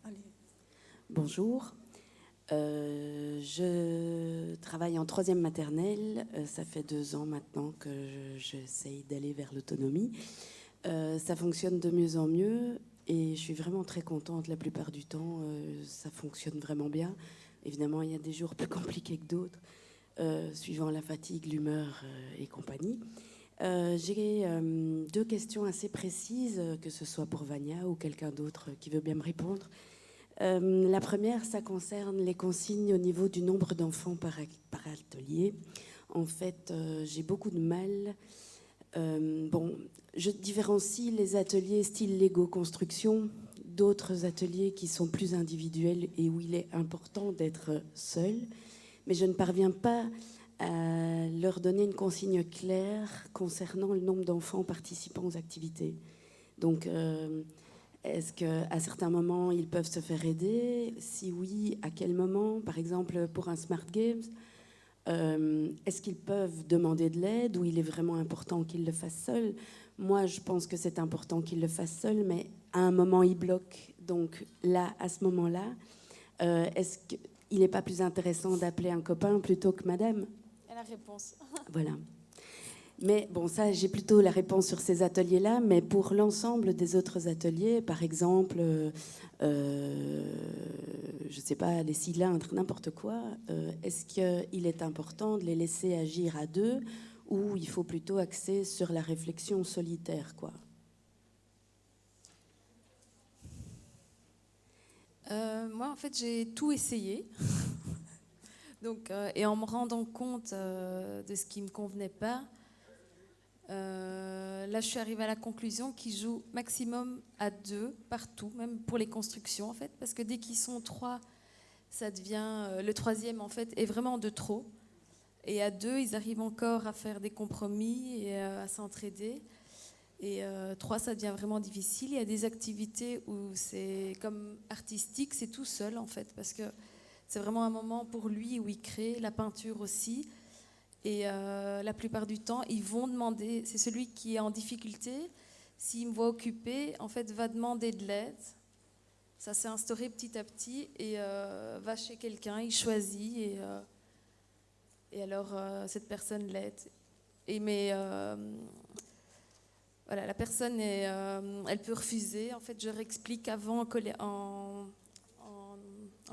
Allez. Bonjour. Je travaille en 3e maternelle. Ça fait 2 ans maintenant que j'essaye d'aller vers l'autonomie. Ça fonctionne de mieux en mieux et je suis vraiment très contente la plupart du temps. Ça fonctionne vraiment bien. Évidemment, il y a des jours plus compliqués que d'autres, suivant la fatigue, l'humeur et compagnie. J'ai 2 questions assez précises, que ce soit pour Vania ou quelqu'un d'autre qui veut bien me répondre. La première, ça concerne les consignes au niveau du nombre d'enfants par atelier. En fait, j'ai beaucoup de mal. Je différencie les ateliers style Lego construction d'autres ateliers qui sont plus individuels et où il est important d'être seul. Mais je ne parviens pas à leur donner une consigne claire concernant le nombre d'enfants participant aux activités. Donc, est-ce qu'à certains moments, ils peuvent se faire aider? Si oui, à quel moment? Par exemple, pour un Smart Games, est-ce qu'ils peuvent demander de l'aide ou il est vraiment important qu'ils le fassent seuls? Moi, je pense que c'est important qu'ils le fassent seuls, mais à un moment, ils bloquent. Donc là, à ce moment-là, est-ce qu'il n'est pas plus intéressant d'appeler un copain plutôt que madame? Et la réponse. Voilà. Mais bon, ça, j'ai plutôt la réponse sur ces ateliers-là. Mais pour l'ensemble des autres ateliers, par exemple, je ne sais pas, les cylindres, n'importe quoi, est-ce qu'il est important de les laisser agir à deux ou il faut plutôt axer sur la réflexion solitaire, quoi? Moi, en fait, j'ai tout essayé. Donc, et en me rendant compte de ce qui ne me convenait pas, là, je suis arrivée à la conclusion qu'ils jouent maximum à 2 partout, même pour les constructions, en fait, parce que dès qu'ils sont 3, ça devient le 3e, en fait, est vraiment de trop. Et à 2, ils arrivent encore à faire des compromis et à s'entraider. Et 3, ça devient vraiment difficile. Il y a des activités où c'est comme artistique, c'est tout seul en fait, parce que c'est vraiment un moment pour lui où il crée, la peinture aussi. Et la plupart du temps, ils vont demander, c'est celui qui est en difficulté, s'il me voit occupé, en fait, va demander de l'aide. Ça s'est instauré petit à petit et va chez quelqu'un, il choisit et alors cette personne l'aide. Mais voilà, la personne, elle peut refuser. En fait, je leur explique avant en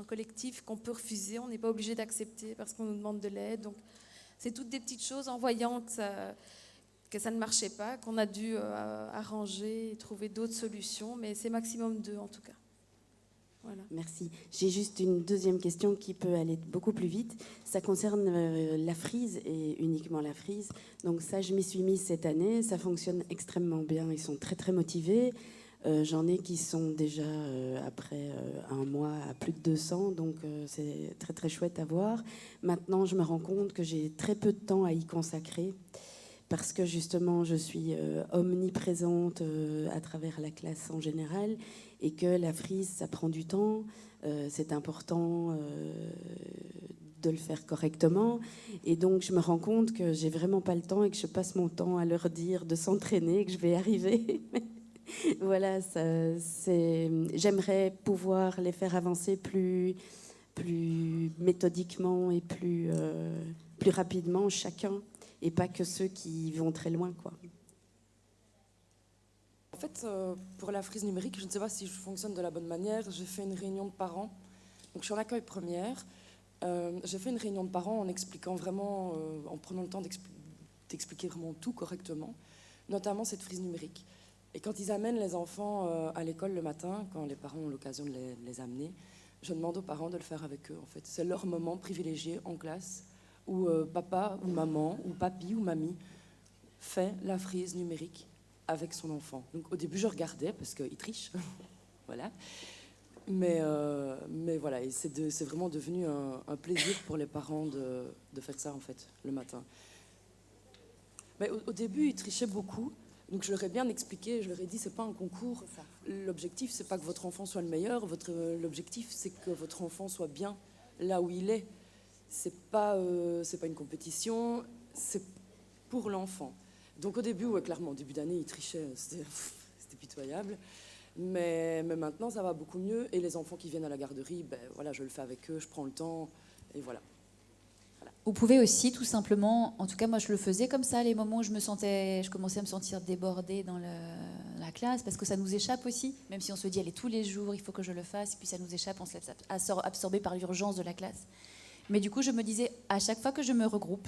collectif qu'on peut refuser. On n'est pas obligé d'accepter parce qu'on nous demande de l'aide. Donc, c'est toutes des petites choses en voyant que ça ne marchait pas, qu'on a dû arranger et trouver d'autres solutions. Mais c'est maximum 2 en tout cas. Voilà. Merci. J'ai juste une deuxième question qui peut aller beaucoup plus vite. Ça concerne la frise et uniquement la frise. Donc ça, je m'y suis mise cette année. Ça fonctionne extrêmement bien. Ils sont très, très motivés. J'en ai qui sont déjà, après un mois, à plus de 200. Donc c'est très, très chouette à voir. Maintenant, je me rends compte que j'ai très peu de temps à y consacrer parce que justement, je suis omniprésente à travers la classe en général et que la frise, ça prend du temps. C'est important de le faire correctement. Et donc, je me rends compte que j'ai vraiment pas le temps et que je passe mon temps à leur dire de s'entraîner, que je vais arriver. Voilà, j'aimerais pouvoir les faire avancer plus méthodiquement et plus rapidement chacun, et pas que ceux qui vont très loin, quoi. En fait, pour la frise numérique, je ne sais pas si je fonctionne de la bonne manière. J'ai fait une réunion de parents. Donc, je suis en accueil première. J'ai fait une réunion de parents en expliquant vraiment, en prenant le temps d'expliquer vraiment tout correctement, notamment cette frise numérique. Et quand ils amènent les enfants à l'école le matin, quand les parents ont l'occasion de les amener, je demande aux parents de le faire avec eux. En fait, c'est leur moment privilégié en classe où papa ou maman ou papy ou mamie fait la frise numérique avec son enfant. Donc au début, je regardais parce qu'il triche, voilà. Mais voilà, et c'est vraiment devenu un plaisir pour les parents de faire ça en fait le matin. Mais au début, ils trichaient beaucoup. Donc je leur ai bien expliqué, je leur ai dit, c'est pas un concours. L'objectif, c'est pas que votre enfant soit le meilleur. L'objectif, c'est que votre enfant soit bien là où il est. C'est pas une compétition, c'est pour l'enfant. Donc au début, ouais, clairement, au début d'année, il trichait, c'était pitoyable. Mais maintenant, ça va beaucoup mieux. Et les enfants qui viennent à la garderie, ben, voilà, je le fais avec eux, je prends le temps. Et voilà. Vous pouvez aussi tout simplement, en tout cas moi je le faisais comme ça, les moments où je commençais à me sentir débordée dans la classe, parce que ça nous échappe aussi, même si on se dit allez tous les jours, il faut que je le fasse, et puis ça nous échappe, on se laisse absorber par l'urgence de la classe. Mais du coup je me disais, à chaque fois que je me regroupe,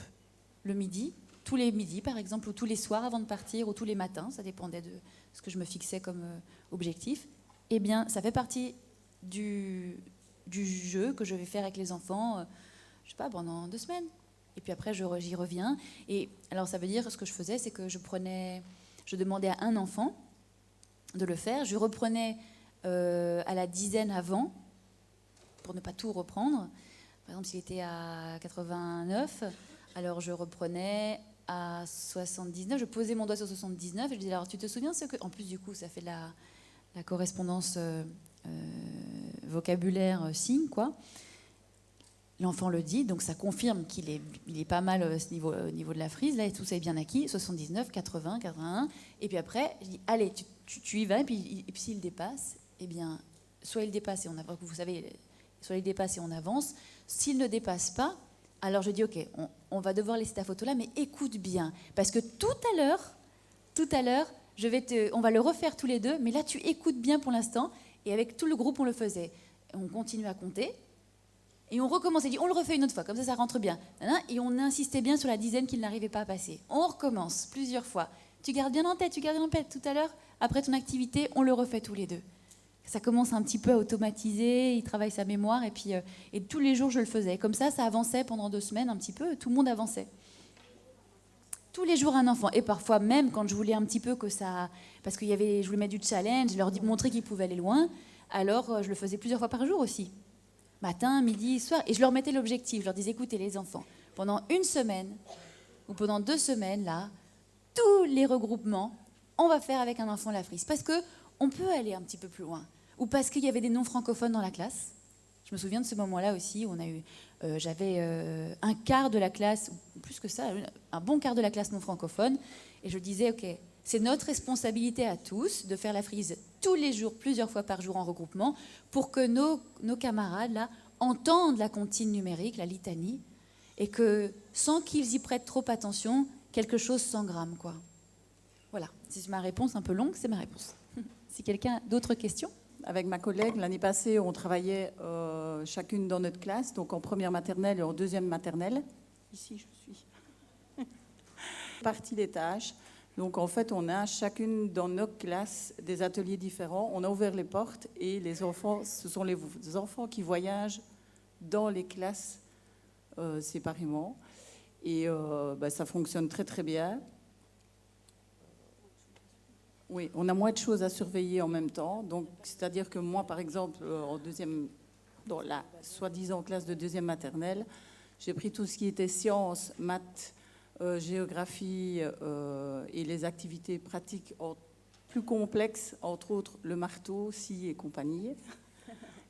le midi, tous les midis par exemple, ou tous les soirs avant de partir, ou tous les matins, ça dépendait de ce que je me fixais comme objectif, eh bien ça fait partie du jeu que je vais faire avec les enfants, je sais pas, pendant 2 semaines. Et puis après, j'y reviens. Et alors, ça veut dire, ce que je faisais, c'est que je demandais à un enfant de le faire. Je reprenais à la dizaine avant, pour ne pas tout reprendre. Par exemple, s'il était à 89, alors je reprenais à 79. Je posais mon doigt sur 79 et je disais, alors tu te souviens ce que... En plus, du coup, ça fait de la correspondance vocabulaire, signe, quoi. L'enfant le dit, donc ça confirme qu'il est pas mal au niveau de la frise, là, et tout ça est bien acquis, 79, 80, 81, et puis après, je dis, allez, tu y vas, et puis s'il dépasse, eh bien, soit il dépasse et on avance, vous savez, soit il dépasse et on avance, s'il ne dépasse pas, alors je dis, ok, on va devoir laisser ta photo là, mais écoute bien, parce que tout à l'heure, on va le refaire tous les deux, mais là, tu écoutes bien pour l'instant, et avec tout le groupe, on le faisait. On continue à compter, et on recommence, et dit, on le refait une autre fois, comme ça rentre bien. Et on insistait bien sur la dizaine qu'il n'arrivait pas à passer. On recommence plusieurs fois. Tu gardes bien en tête, tout à l'heure, après ton activité, on le refait tous les deux. Ça commence un petit peu à automatiser, il travaille sa mémoire, et puis et tous les jours je le faisais. Comme ça avançait pendant 2 semaines un petit peu, tout le monde avançait. Tous les jours un enfant, et parfois même quand je voulais un petit peu que ça... Parce que je voulais mettre du challenge, je leur montrer qu'ils pouvaient aller loin, alors je le faisais plusieurs fois par jour aussi. Matin, midi, soir, et je leur mettais l'objectif. Je leur disais, écoutez les enfants, pendant 1 semaine ou pendant 2 semaines, là, tous les regroupements, on va faire avec un enfant la frise. Parce qu'on peut aller un petit peu plus loin. Ou parce qu'il y avait des non-francophones dans la classe. Je me souviens de ce moment-là aussi, où j'avais un quart de la classe, ou plus que ça, un bon quart de la classe non-francophone, et je disais, ok, c'est notre responsabilité à tous de faire la frise tous les jours, plusieurs fois par jour en regroupement, pour que nos camarades là, entendent la comptine numérique, la litanie, et que, sans qu'ils y prêtent trop attention, quelque chose s'engramme, quoi. Voilà, c'est ma réponse un peu longue, c'est ma réponse. Si quelqu'un a d'autres questions ? Avec ma collègue, l'année passée, on travaillait chacune dans notre classe, donc en première maternelle et en deuxième maternelle. Ici, je suis. Partie des tâches. Donc, en fait, on a chacune dans nos classes des ateliers différents. On a ouvert les portes et les enfants, ce sont les enfants qui voyagent dans les classes séparément. Et ça fonctionne très, très bien. Oui, on a moins de choses à surveiller en même temps. Donc, c'est-à-dire que moi, par exemple, dans la soi-disant classe de deuxième maternelle, j'ai pris tout ce qui était sciences, maths, géographie et les activités pratiques plus complexes, entre autres le marteau, scie et compagnie.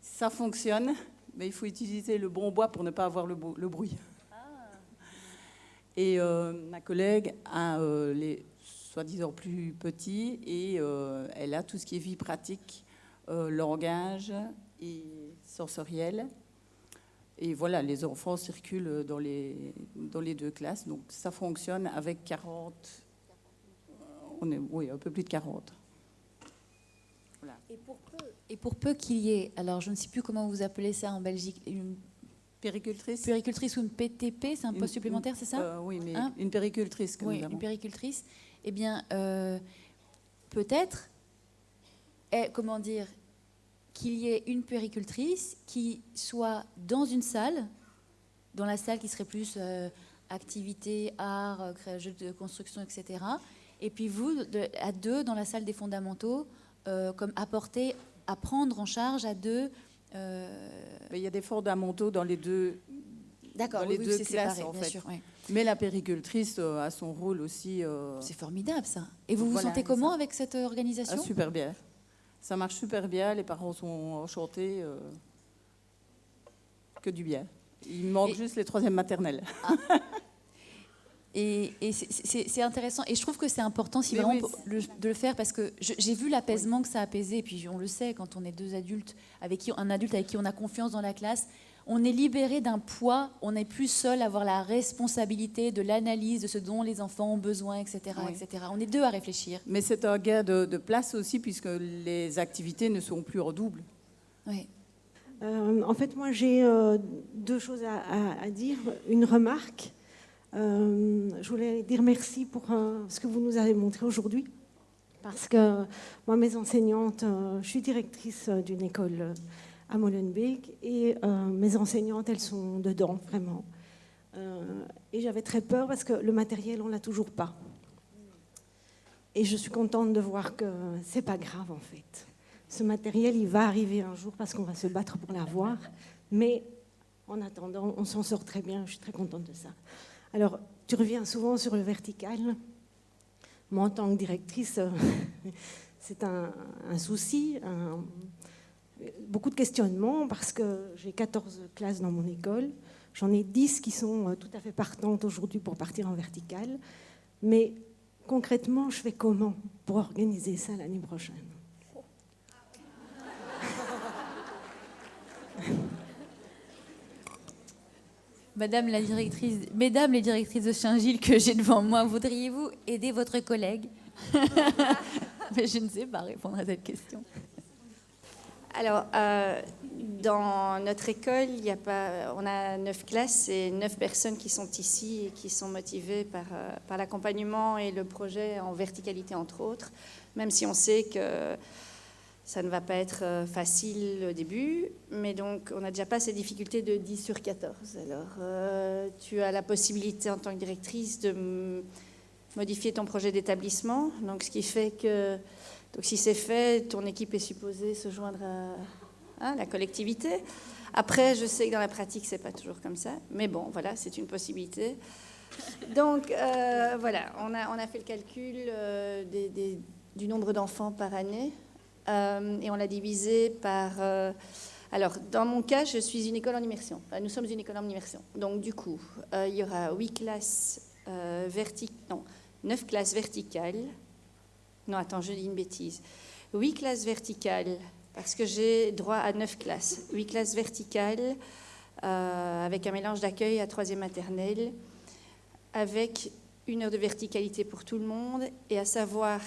Ça fonctionne, mais il faut utiliser le bon bois pour ne pas avoir le bruit. Et ma collègue a les soi-disant plus petits et elle a tout ce qui est vie pratique, langage et sensoriel. Et voilà, les enfants circulent dans les 2 classes, donc ça fonctionne avec 40, oui, un peu plus de 40. Voilà. Et pour peu qu'il y ait, alors je ne sais plus comment vous appelez ça en Belgique, une péricultrice ou une PTP, c'est un poste supplémentaire, c'est ça ? Oui, mais une péricultrice que nous avons. Une péricultrice. Eh bien, peut-être, comment dire, qu'il y ait une puéricultrice qui soit dans une salle, dans la salle qui serait plus activité, art, jeux de construction, etc. Et puis vous, à 2, dans la salle des fondamentaux, comme à prendre en charge à 2. Il y a des fondamentaux dans les 2. D'accord, dans les oui, 2 c'est classes, séparé, en bien fait. sûr. Oui. Mais la péricultrice a son rôle aussi. C'est formidable, ça. Et vous vous sentez comment avec cette organisation ? Super bien. Ça marche super bien. Les parents sont enchantés. Que du bien. Il manque juste les 3e maternelles. Et c'est intéressant. Et je trouve que c'est important si vraiment de le faire, parce que j'ai vu l'apaisement que ça a apaisé. Et puis on le sait, quand on est deux adultes, un adulte avec qui on a confiance dans la classe, on est libéré d'un poids, on n'est plus seul à avoir la responsabilité de l'analyse de ce dont les enfants ont besoin, etc. etc. On est deux à réfléchir. Mais c'est un gain de place aussi, puisque les activités ne seront plus en double. Oui. En fait, moi, j'ai deux choses à dire. Une remarque. Je voulais dire merci pour ce que vous nous avez montré aujourd'hui. Parce que moi, mes enseignantes, je suis directrice d'une école à Molenbeek et mes enseignantes, elles sont dedans, vraiment. Et j'avais très peur parce que le matériel, on ne l'a toujours pas. Et je suis contente de voir que ce n'est pas grave, en fait. Ce matériel, il va arriver un jour parce qu'on va se battre pour l'avoir. Mais en attendant, on s'en sort très bien. Je suis très contente de ça. Alors, tu reviens souvent sur le vertical. Moi, en tant que directrice, c'est un souci, beaucoup de questionnements, parce que j'ai 14 classes dans mon école. J'en ai 10 qui sont tout à fait partantes aujourd'hui pour partir en vertical. Mais concrètement, je fais comment pour organiser ça l'année prochaine ? Mesdames les directrices de Saint-Gilles que j'ai devant moi, voudriez-vous aider votre collègue ? Mais je ne sais pas répondre à cette question. Alors, dans notre école, on a 9 classes et 9 personnes qui sont ici et qui sont motivées par l'accompagnement et le projet en verticalité, entre autres, même si on sait que ça ne va pas être facile au début, mais donc on n'a déjà pas ces difficultés de 10 sur 14. Alors, tu as la possibilité en tant que directrice de modifier ton projet d'établissement, donc ce qui fait que, donc si c'est fait, ton équipe est supposée se joindre à la collectivité. Après, je sais que dans la pratique, c'est pas toujours comme ça, mais bon, voilà, c'est une possibilité. Donc, voilà, on a fait le calcul du nombre d'enfants par année. Et on l'a divisé par... alors, dans mon cas, je suis une école en immersion. Enfin, nous sommes une école en immersion. Donc, du coup, il y aura 9 classes verticales. Non, attends, je dis une bêtise. 8 classes verticales, parce que j'ai droit à 9 classes. 8 classes verticales, avec un mélange d'accueil à 3e maternelle, avec 1 heure de verticalité pour tout le monde, et à savoir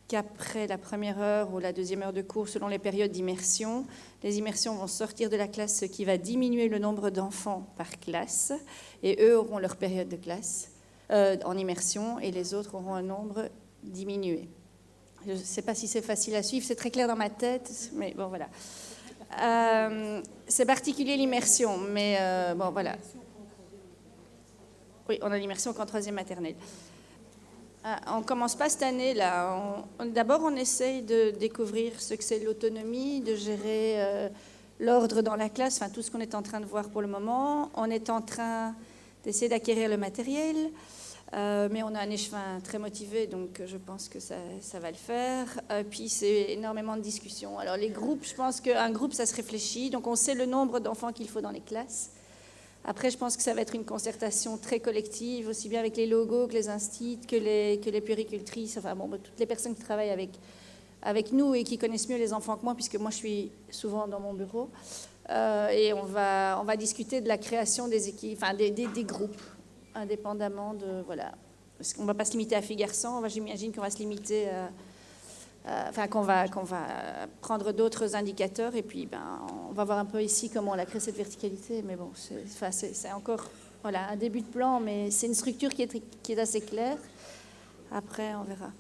qu'après la première heure ou la deuxième heure de cours, selon les périodes d'immersion, les immersions vont sortir de la classe, ce qui va diminuer le nombre d'enfants par classe, et eux auront leur période de classe en immersion, et les autres auront un nombre diminué. Je ne sais pas si c'est facile à suivre, c'est très clair dans ma tête, mais bon, voilà. C'est particulier l'immersion, mais bon, voilà. Oui, on a l'immersion qu'en 3e maternelle. On ne commence pas cette année-là. D'abord, on essaye de découvrir ce que c'est l'autonomie, de gérer l'ordre dans la classe, enfin tout ce qu'on est en train de voir pour le moment. On est en train d'essayer d'acquérir le matériel, mais on a un échevin très motivé, donc je pense que ça va le faire. Puis c'est énormément de discussions. Alors les groupes, je pense qu'un groupe, ça se réfléchit, donc on sait le nombre d'enfants qu'il faut dans les classes. Après, je pense que ça va être une concertation très collective, aussi bien avec les logos que les instituts, que les puéricultrices, enfin bon, toutes les personnes qui travaillent avec nous et qui connaissent mieux les enfants que moi, puisque moi je suis souvent dans mon bureau. Et on va discuter de la création des équipes, enfin des groupes, indépendamment de, voilà. Parce qu'on ne va pas se limiter à filles-garçons, j'imagine qu'on va se limiter qu'on va prendre d'autres indicateurs et puis on va voir un peu ici comment on a créé cette verticalité, mais bon, c'est encore un début de plan, mais c'est une structure qui est assez claire. Après, on verra.